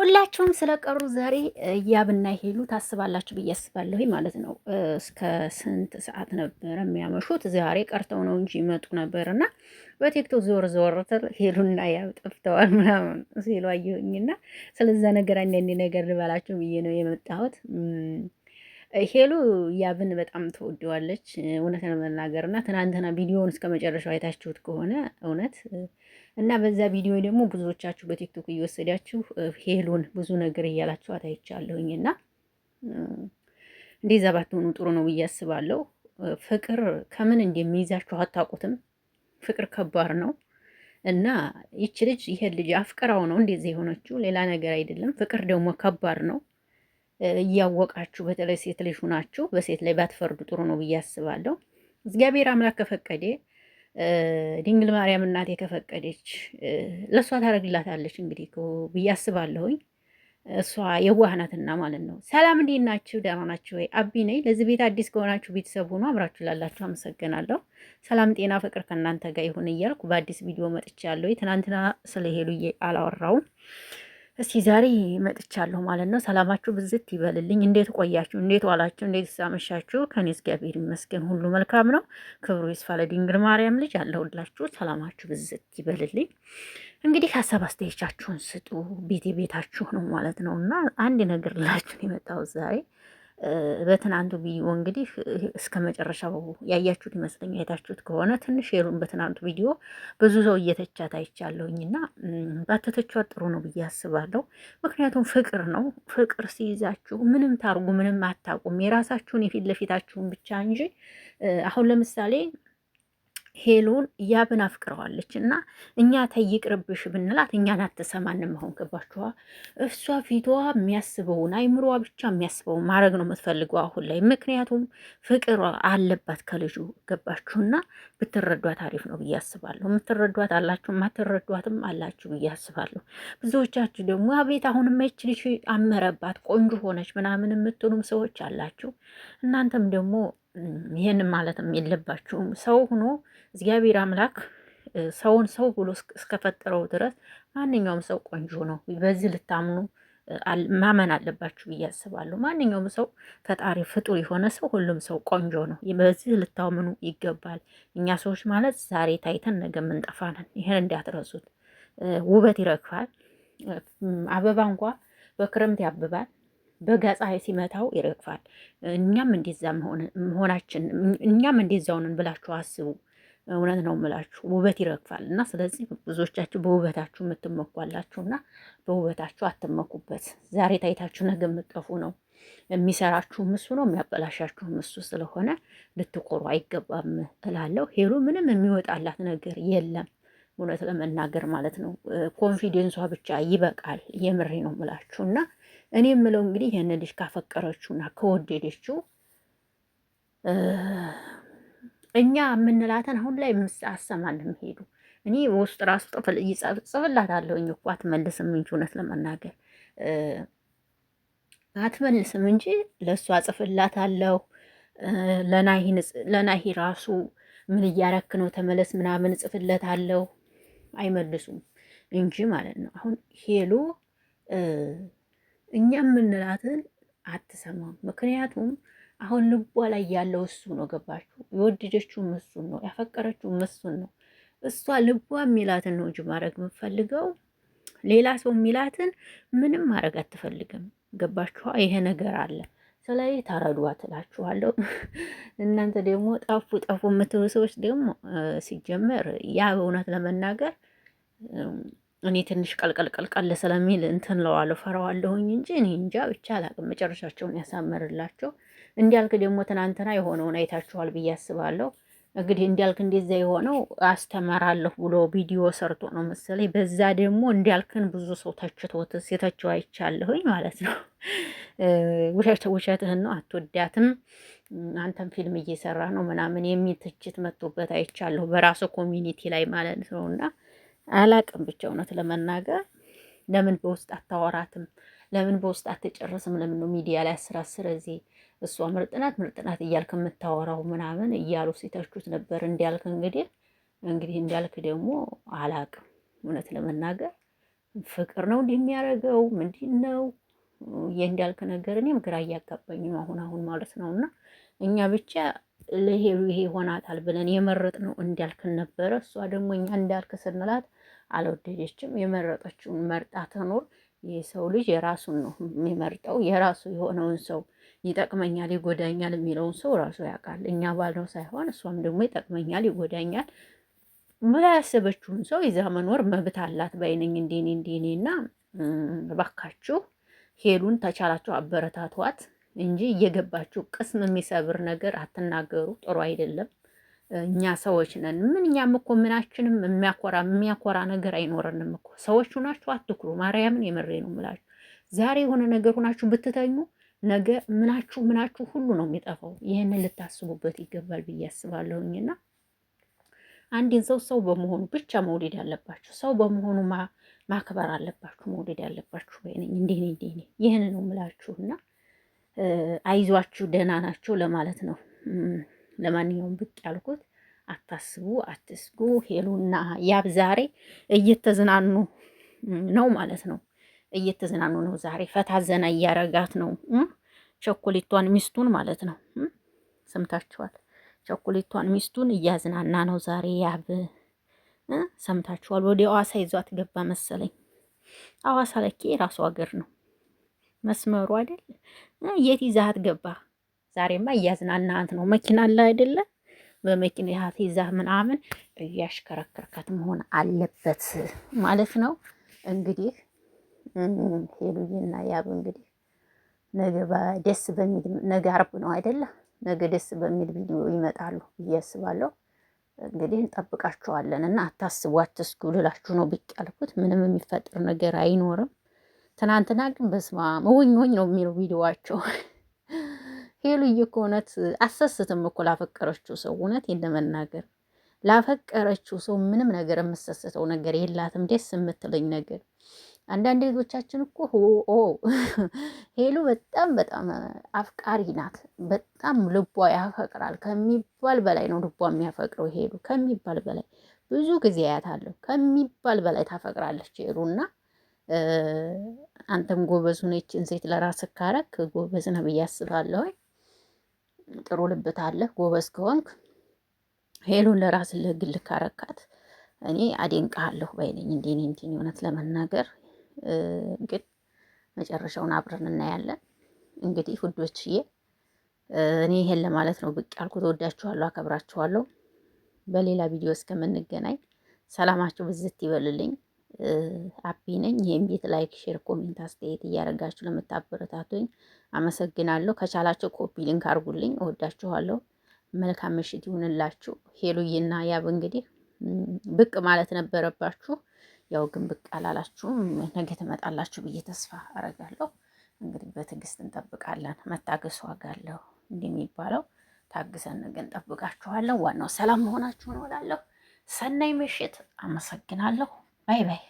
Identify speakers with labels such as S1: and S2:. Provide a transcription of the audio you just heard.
S1: ሁላችሁም ስለቀሩ ዛሬ ያብና ሄሉ ታስባላችሁ ብዬ አስባለሁ ማለት ነው። እስከ ስንት ሰዓት ነበረ የሚያመሹት? ዛሬ ቀርተው ነው እንጂ ይመጡ ነበር እና በቲክቶክ ዞር ዞር ትል ሄሉና ያብ ጠፍተዋል ምናምን ሲሉ አየሁኝና ስለዛ ነገር አንዳንድ ነገር ልበላችሁ ብዬ ነው የመጣሁት። ሄሉ ያብን በጣም ትወደዋለች እውነት ለመናገር እና ትናንትና ቪዲዮውን እስከ መጨረሻው አይታችሁት ከሆነ እውነት እና በዛ ቪዲዮ ደግሞ ብዙዎቻችሁ በቲክቶክ እየወሰዳችሁ ሄሉን ብዙ ነገር እያላችሁ አታይቻለሁኝ እና እንደዛ ባትሆኑ ጥሩ ነው ብዬ አስባለሁ። ፍቅር ከምን እንደሚይዛችሁ አታውቁትም። ፍቅር ከባድ ነው እና ይች ልጅ ይሄን ልጅ አፍቅራው ነው እንደዚህ የሆነችው፣ ሌላ ነገር አይደለም። ፍቅር ደግሞ ከባድ ነው። እያወቃችሁ በተለይ ሴት ልጅ ሁናችሁ በሴት ላይ ባትፈርዱ ጥሩ ነው ብዬ አስባለሁ። እግዚአብሔር አምላክ ከፈቀደ ድንግል ማርያም እናቴ ከፈቀደች ለእሷ ታደርግላታለች እንግዲህ ብዬ አስባለሁኝ። እሷ የዋህናትና ማለት ነው። ሰላም እንዴት ናችሁ? ደህና ናችሁ ወይ? አቢ ነኝ። ለዚህ ቤት አዲስ ከሆናችሁ ቤተሰብ ሆኖ አብራችሁ ላላችሁ አመሰግናለሁ። ሰላም ጤና ፍቅር ከእናንተ ጋር ይሁን እያልኩ በአዲስ ቪዲዮ መጥቻለሁ። ትናንትና ስለ ሄሉዬ አላወራውም። እስቲ ዛሬ መጥቻለሁ ማለት ነው። ሰላማችሁ ብዝት ይበልልኝ። እንዴት ቆያችሁ? እንዴት ዋላችሁ? እንዴት ሳመሻችሁ? ከኔ እግዚአብሔር ይመስገን ሁሉ መልካም ነው። ክብሩ ይስፋ ለድንግል ማርያም ልጅ አለሁላችሁ። ሰላማችሁ ብዝት ይበልልኝ። እንግዲህ ሀሳብ አስተያየቻችሁን ስጡ። ቤቴ ቤታችሁ ነው ማለት ነው እና አንድ ነገር ላችሁን የመጣሁት ዛሬ በትናንቱ ቪዲዮ እንግዲህ እስከ መጨረሻው ያያችሁት ይመስለኛል። አይታችሁት ከሆነ ትንሽ ሄሉን በትናንቱ ቪዲዮ ብዙ ሰው እየተቻት አይቻለሁኝ እና ባትተቿት ጥሩ ነው ብዬ አስባለሁ። ምክንያቱም ፍቅር ነው። ፍቅር ሲይዛችሁ ምንም ታርጉ ምንም አታቁም። የራሳችሁን የፊት ለፊታችሁን ብቻ እንጂ አሁን ለምሳሌ ሄሉን ያብን አፍቅረዋለች እና እኛ ተይቅርብሽ ብንላት እኛን አትሰማንም። አሁን ገባችኋ? እሷ ፊቷ የሚያስበውን አይምሮዋ ብቻ የሚያስበውን ማድረግ ነው የምትፈልገው አሁን ላይ። ምክንያቱም ፍቅር አለባት ከልጁ ገባችሁና ብትረዷት አሪፍ ነው ብዬ አስባለሁ። የምትረዷት አላችሁ፣ የማትረዷትም አላችሁ ብዬ አስባለሁ። ብዙዎቻችሁ ደግሞ አቤት አሁን የማይች ልጅ አመረባት ቆንጆ ሆነች ምናምን የምትሉም ሰዎች አላችሁ። እናንተም ደግሞ ይህን ማለትም የለባችሁም። ሰው ሆኖ እግዚአብሔር አምላክ ሰውን ሰው ብሎ እስከፈጠረው ድረስ ማንኛውም ሰው ቆንጆ ነው። በዚህ ልታምኑ ማመን አለባችሁ ብዬ አስባለሁ። ማንኛውም ሰው ፈጣሪ ፍጡር የሆነ ሰው ሁሉም ሰው ቆንጆ ነው። በዚህ ልታምኑ ይገባል። እኛ ሰዎች ማለት ዛሬ ታይተን ነገ የምንጠፋ ነን። ይህን እንዳትረሱት። ውበት ይረግፋል። አበባ እንኳ በክረምት ያብባል፣ በጋ ፀሐይ ሲመታው ይረግፋል። እኛም እንደዛ መሆናችን እኛም እንደዛው ነን ብላችሁ አስቡ። እውነት ነው የምላችሁ፣ ውበት ይረግፋል እና ስለዚህ ብዙዎቻችሁ በውበታችሁ የምትመኳላችሁ እና በውበታችሁ አትመኩበት። ዛሬ ታይታችሁ ነገ የምትጠፉ ነው። የሚሰራችሁም እሱ ነው፣ የሚያበላሻችሁም እሱ ስለሆነ ልትኮሩ አይገባም እላለሁ። ሄሉ ምንም የሚወጣላት ነገር የለም እውነት ለመናገር ማለት ነው። ኮንፊደንሷ ብቻ ይበቃል። የምሬ ነው የምላችሁ እና እኔ የምለው እንግዲህ ይህን ልጅ ካፈቀረችውና ከወደደችው እኛ የምንላትን አሁን ላይ አሰማንም ሄዱ። እኔ በውስጥ ራሱ ጽፍላታለሁኝ እኮ አትመልስም እንጂ እውነት ለመናገር አትመልስም እንጂ ለእሷ ጽፍላታለሁ። ለናሂ ራሱ ምን እያረክ ነው ተመለስ ምናምን ጽፍለታለሁ። አይመልሱም እንጂ ማለት ነው። አሁን ሄሉ እኛ የምንላትን አትሰማም። ምክንያቱም አሁን ልቧ ላይ ያለው እሱ ነው። ገባችሁ? የወደደችውም እሱን ነው፣ ያፈቀረችውም እሱን ነው። እሷ ልቧ የሚላትን ነው እንጂ ማድረግ የምትፈልገው ሌላ ሰው የሚላትን ምንም ማድረግ አትፈልግም። ገባችኋ? ይሄ ነገር አለ። ስለዚህ ታረዷት እላችኋለሁ። እናንተ ደግሞ ጠፉ ጠፉ የምትሉ ሰዎች ደግሞ ሲጀመር ያ በእውነት ለመናገር እኔ ትንሽ ቀልቀል ስለሚል እንትን ለዋለሁ ፈራዋለሁኝ እንጂ እኔ እንጃ ብቻ አላቅም። መጨረሻቸውን ያሳምርላቸው። እንዲያልክ ደግሞ ትናንትና የሆነውን አይታችኋል ብዬ አስባለሁ። እንግዲህ እንዲያልክ እንደዛ የሆነው አስተምራለሁ ብሎ ቪዲዮ ሰርቶ ነው መሰለኝ። በዛ ደግሞ እንዲያልክን ብዙ ሰው ተችቶት የተቸው አይቻለሁኝ ማለት ነው። ውሸትህን ነው አትወዳትም፣ አንተም ፊልም እየሰራ ነው ምናምን የሚል ትችት መጥቶበት አይቻለሁ በራሱ ኮሚኒቲ ላይ ማለት ነው። እና አላቅም ብቻ እውነት ለመናገር ለምን በውስጥ አታወራትም? ለምን በውስጥ አትጨርስም? ለምን ነው ሚዲያ ላይ አስር እዚህ እሷ ምርጥናት ምርጥናት እያልክ የምታወራው ምናምን እያሉ ሲተቹት ነበር። እንዲያልክ እንግዲህ እንዲያልክ ደግሞ አላቅም እውነት ለመናገር ፍቅር ነው እንደሚያደርገው ምንድን ነው የእንዳልክ ነገር? እኔም ግራ እያጋባኝ ነው አሁን ማለት ነው። እና እኛ ብቻ ለሄሉ ይሄ ይሆናታል ብለን የመረጥነው እንዳልክን ነበረ። እሷ ደግሞ እኛ እንዳልክ ስንላት አልወደደችም። የመረጠችውን መርጣ ትኖር። የሰው ልጅ የራሱን ነው የሚመርጠው። የራሱ የሆነውን ሰው ይጠቅመኛል፣ ይጎዳኛል የሚለውን ሰው ራሱ ያውቃል። እኛ ባልነው ሳይሆን እሷም ደግሞ ይጠቅመኛል፣ ይጎዳኛል ብላ ያሰበችውን ሰው ይዛ መኖር መብት አላት ባይነኝ። እንዴኔ እና እባካችሁ ሄሉን ተቻላችሁ አበረታቷት እንጂ እየገባችሁ ቅስም የሚሰብር ነገር አትናገሩ። ጥሩ አይደለም። እኛ ሰዎች ነን። እኛም እኮ ምናችንም የሚያኮራ ነገር አይኖረንም እኮ። ሰዎች ሁናችሁ አትኩሩ። ማርያምን የምሬ ነው የምላችሁ። ዛሬ የሆነ ነገር ሁናችሁ ብትተኙ ነገ ምናችሁ ሁሉ ነው የሚጠፋው። ይህንን ልታስቡበት ይገባል ብዬ አስባለሁኝና አንድን ሰው በመሆኑ ብቻ መውደድ ያለባችሁ፣ ሰው በመሆኑ ማክበር አለባችሁ፣ መውደድ ያለባችሁ ወይኔ እንዴኔ ይህን ነው የምላችሁና አይዟችሁ፣ ደህና ናቸው ለማለት ነው። ለማንኛውም ብቅ ያልኩት አታስቡ፣ አትስጉ። ሄሉና ያብ ዛሬ እየተዝናኑ ነው ማለት ነው። እየተዝናኑ ነው ዛሬ። ፈታ ዘና እያረጋት ነው ቸኮሌቷን ሚስቱን ማለት ነው። ሰምታችኋል። ቸኮሌቷን ሚስቱን እያዝናና ነው ዛሬ ያብ። ሰምታችኋል። ወደ አዋሳ ይዟት ገባ መሰለኝ። አዋሳ ለኬ የራሱ ሀገር ነው መስመሩ አይደል? የት ይዛት ገባ? ዛሬማ እያዝናናት ነው። መኪና አለ አይደለ? በመኪና ይዛት ምናምን እያሽከረከርካት መሆን አለበት ማለት ነው። እንግዲህ ሄሉዬና ያብ እንግዲህ ነገ ደስ በሚል ነገ አርብ ነው አይደለ? ነገ ደስ በሚል ቪዲዮ ይመጣሉ ብዬ አስባለሁ። እንግዲህ እንጠብቃቸዋለን እና አታስቡ፣ አትስጉ ልላችሁ ነው ብቅ ያልኩት። ምንም የሚፈጥር ነገር አይኖርም። ትናንትና ግን በስማ መወኝ ነው የሚለው ቪዲዮዋቸው። ሄሉዬ እኮ እውነት አሰስትም እኮ ላፈቀረችው ሰው እውነት እንደመናገር ላፈቀረችው ሰው ምንም ነገር የምሰስተው ነገር የላትም። ደስ የምትለኝ ነገር አንዳንድ ቤቶቻችን እኮ ሄሉ በጣም አፍቃሪ ናት። በጣም ልቧ ያፈቅራል ከሚባል በላይ ነው ልቧ የሚያፈቅረው ሄሉ ከሚባል በላይ። ብዙ ጊዜ አያታለሁ ከሚባል በላይ ታፈቅራለች ሄሉ እና አንተም ጎበዝ ሆነችን ሴት ለራስህ ካረክ ጎበዝ ነው ብዬ አስባለሁ። ጥሩ ልብት አለህ ጎበዝ ከሆንክ ሄሉን ለራስህ ለግል ካረካት እኔ አዴንቅሃለሁ ባይነኝ። እንዴ እውነት ለመናገር ግን መጨረሻውን አብረን እናያለን። እንግዲህ ውዶችዬ እኔ ይሄን ለማለት ነው ብቅ ያልኩት። እወዳችኋለሁ፣ አከብራችኋለሁ። በሌላ ቪዲዮ እስከምንገናኝ ሰላማችሁ ብዝት ይበልልኝ። አቢ ነኝ። ይህም ቤት ላይክ፣ ሼር፣ ኮሜንት አስተያየት እያደረጋችሁ ለምታበረታቱኝ አመሰግናለሁ። ከቻላችሁ ኮፒ ሊንክ አድርጉልኝ። እወዳችኋለሁ። መልካም ምሽት ይሁንላችሁ። ሄሉዬና ያብ እንግዲህ ብቅ ማለት ነበረባችሁ። ያው ግን ብቅ አላላችሁም። ነገ ትመጣላችሁ ብዬ ተስፋ አረጋለሁ። እንግዲህ በትዕግስት እንጠብቃለን። መታገስ ዋጋ አለው እንደሚባለው ታግሰን ነገ እንጠብቃችኋለሁ። ዋናው ሰላም መሆናችሁ ነው እላለሁ። ሰናይ ምሽት። አመሰግናለሁ። ባይ ባይ።